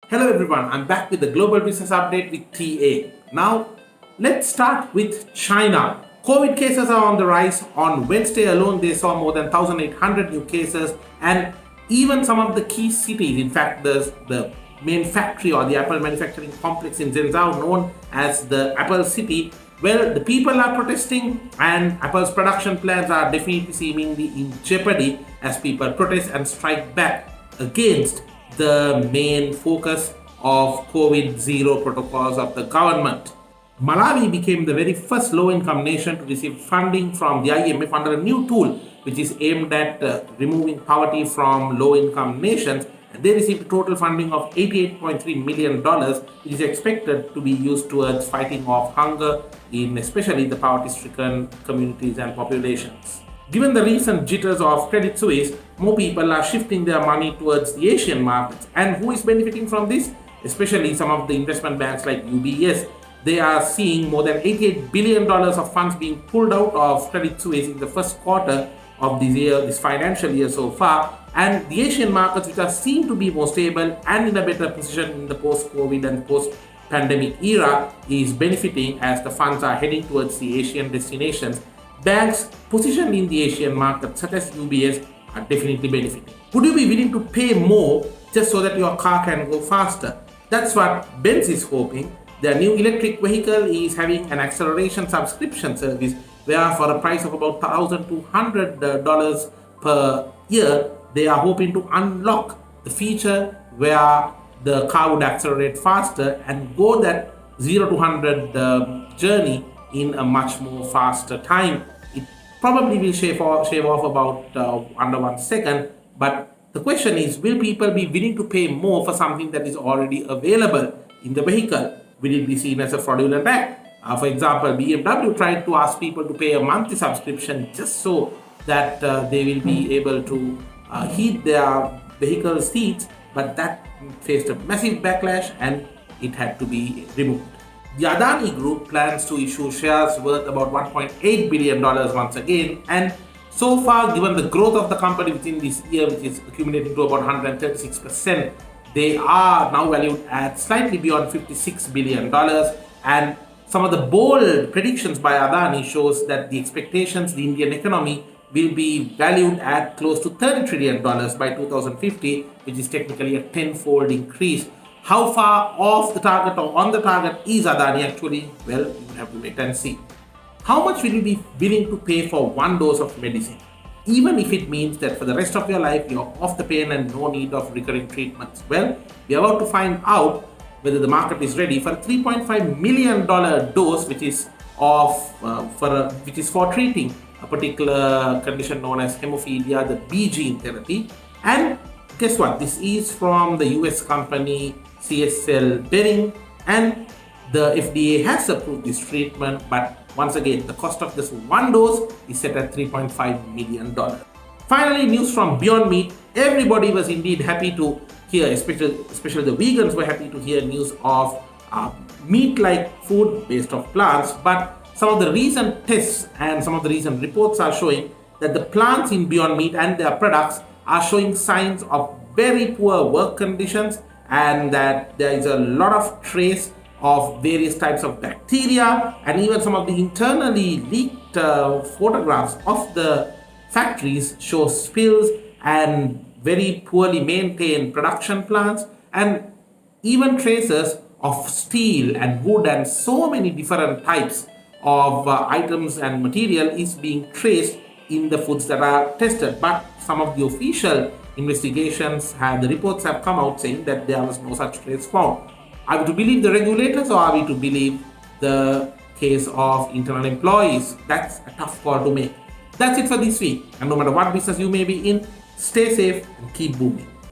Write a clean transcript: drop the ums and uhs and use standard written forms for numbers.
Hello everyone, I'm back with the Global Business Update with TA. Now, let's start with China. COVID cases are on the rise. On Wednesday alone, they saw more than 1,800 new cases, and even some of the key cities, in fact, the main factory or the Apple manufacturing complex in Zhengzhou, known as the Apple City, well, the people are protesting and Apple's production plans are definitely seemingly in jeopardy as people protest and strike back against the main focus of COVID-0 protocols of the government. Malawi became the very first low-income nation to receive funding from the IMF under a new tool which is aimed at removing poverty from low-income nations. They received a total funding of $88.3 million, which is expected to be used towards fighting off hunger in especially the poverty-stricken communities and populations. Given the recent jitters of Credit Suisse, more people are shifting their money towards the Asian markets. And who is benefiting from this? Especially some of the investment banks like UBS. They are seeing more than $88 billion of funds being pulled out of Credit Suisse in the first quarter of this financial year so far. And the Asian markets, which are seen to be more stable and in a better position in the post-COVID and post-pandemic era, is benefiting as the funds are heading towards the Asian destinations. Banks positioned in the Asian market, such as UBS, are definitely benefiting. Would you be willing to pay more just so that your car can go faster? That's what Benz is hoping. Their new electric vehicle is having an acceleration subscription service where for a price of about $1,200 per year, they are hoping to unlock the feature where the car would accelerate faster and go that 0 to 100 journey in a much more faster time. It probably will shave off about under 1 second, but the question is, will people be willing to pay more for something that is already available in the vehicle? Will it be seen as a fraudulent act? For example, BMW tried to ask people to pay a monthly subscription just so that they will be able to heat their vehicle seats, but that faced a massive backlash and it had to be removed. The Adani group plans to issue shares worth about $1.8 billion once again, and so far, given the growth of the company within this year, which is accumulating to about 136%, they are now valued at slightly beyond $56 billion. And some of the bold predictions by Adani shows that the expectations, the Indian economy will be valued at close to $30 trillion by 2050, which is technically a 10-fold increase. How far off the target or on the target is Adani actually? Well, you will have to wait and see. How much will you be willing to pay for one dose of medicine? Even if it means that for the rest of your life, you're off the pain and no need of recurring treatments. Well, we're about to find out whether the market is ready for a $3.5 million dose, which is for treating a particular condition known as hemophilia, the B gene therapy. And guess what? This is from the US company CSL Behring, and the FDA has approved this treatment, but once again, the cost of this one dose is set at $3.5 million. Finally, news from Beyond Meat. Everybody was indeed happy to hear, especially the vegans were happy to hear news of meat-like food based on plants, but some of the recent tests and some of the recent reports are showing that the plants in Beyond Meat and their products are showing signs of very poor work conditions, and that there is a lot of trace of various types of bacteria, and even some of the internally leaked photographs of the factories show spills and very poorly maintained production plants, and even traces of steel and wood and so many different types of items and material is being traced in the foods that are tested. But some of the official investigations the reports have come out saying that there was no such trace found. Are we to believe the regulators or are we to believe the case of internal employees? That's a tough call to make. That's it for this week. And no matter what business you may be in, stay safe and keep booming.